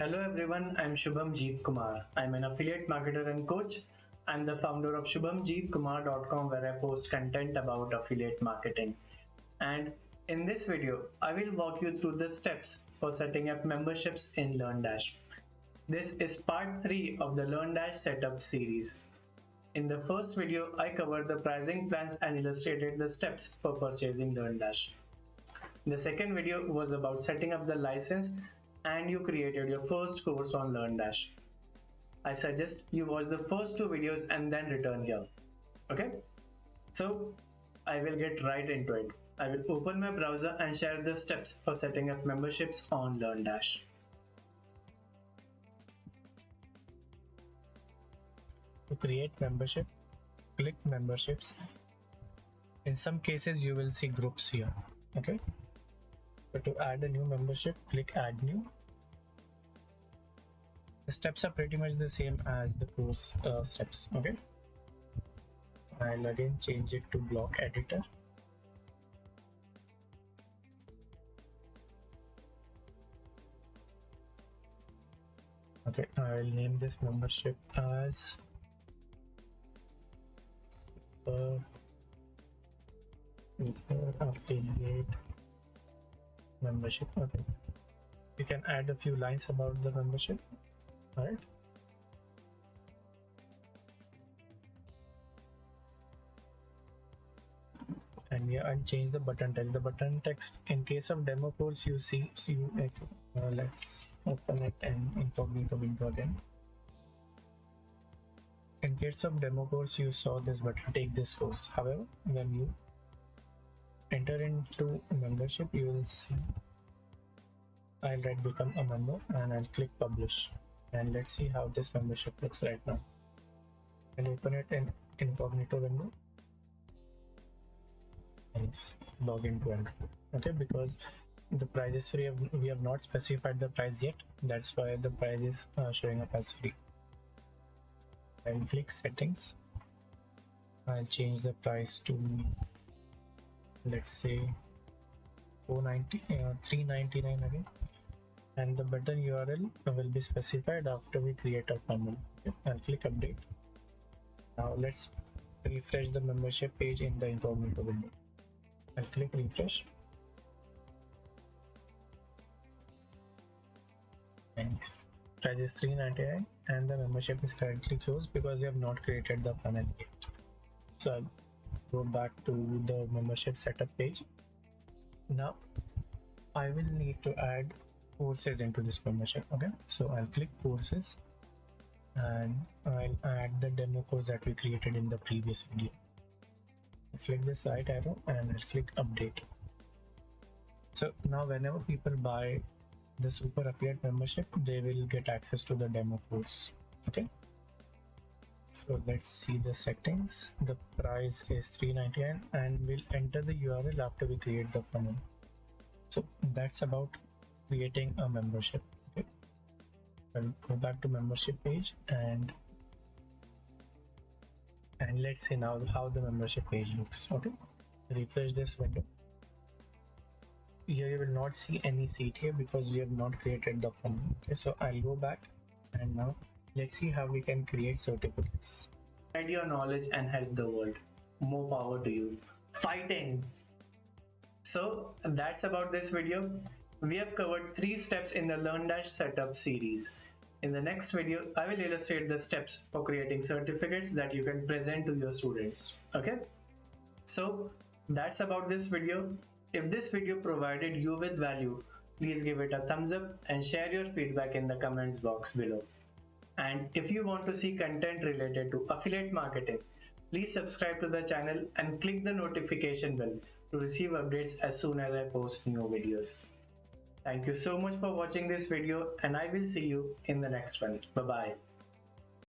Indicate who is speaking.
Speaker 1: Hello everyone, I'm Shubhamjeet Kumar. I'm an affiliate marketer and coach. I'm the founder of shubhamjeetkumar.com where I post content about affiliate marketing. And in this video, I will walk you through the steps for setting up memberships in LearnDash. This is part 3 of the LearnDash setup series. In the first video, I covered the pricing plans and illustrated the steps for purchasing LearnDash. The second video was about setting up the license and you created your first course on LearnDash. I suggest you watch the first two videos and then return here. Okay? So I will get right into it. I will open my browser and share the steps for setting up memberships on LearnDash. To create membership, click memberships. In some cases, you will see groups here. Okay? So to add a new membership, click add new. The steps are pretty much the same as the course steps. Okay. I'll again change it to block editor. Okay, I'll name this membership as affiliate membership. Okay, you can add a few lines about the membership. All right. And yeah, I'll change the button text. The button text in case of demo course, you see let's open it and incognito window again. In case of demo course, you saw this button, take this course. However, when you enter into membership, you will see I'll write become a member and I'll click publish. And let's see how this membership looks right now. I'll open it in incognito window. Let's log into it. Okay, because the price is free, we have not specified the price yet. That's why the price is showing up as free. I'll click settings. I'll change the price to, let's say, $399 again. And the better URL will be specified after we create a funnel. Okay, I'll click update. Now let's refresh the membership page in the incognito window. I'll click refresh. Thanks. Price is $399 and the membership is currently closed because we have not created the funnel yet. So I'll go back to the membership setup page. Now I will need to add courses into this membership. Okay, so I'll click courses and I'll add the demo course that we created in the previous video. I'll click this right arrow and I'll click update. So now whenever people buy the super affiliate membership, they will get access to the demo course. Okay, so let's see the settings. The price is $399 and we'll enter the URL after we create the funnel. So that's about creating a membership. Okay, I'll go back to membership page and let's see now how the membership page looks. Okay, refresh this window. Here you will not see any seat here because we have not created the funnel. Okay, so I'll go back and now let's see how we can create certificates. Spread your knowledge and help the world. More power to you. Fighting. So that's about this video. We have covered 3 steps in the LearnDash setup series. In the next video, I will illustrate the steps for creating certificates that you can present to your students. Okay? So that's about this video. If this video provided you with value, please give it a thumbs up and share your feedback in the comments box below. And if you want to see content related to affiliate marketing, please subscribe to the channel and click the notification bell to receive updates as soon as I post new videos. Thank you so much for watching this video and I will see you in the next one. Bye bye.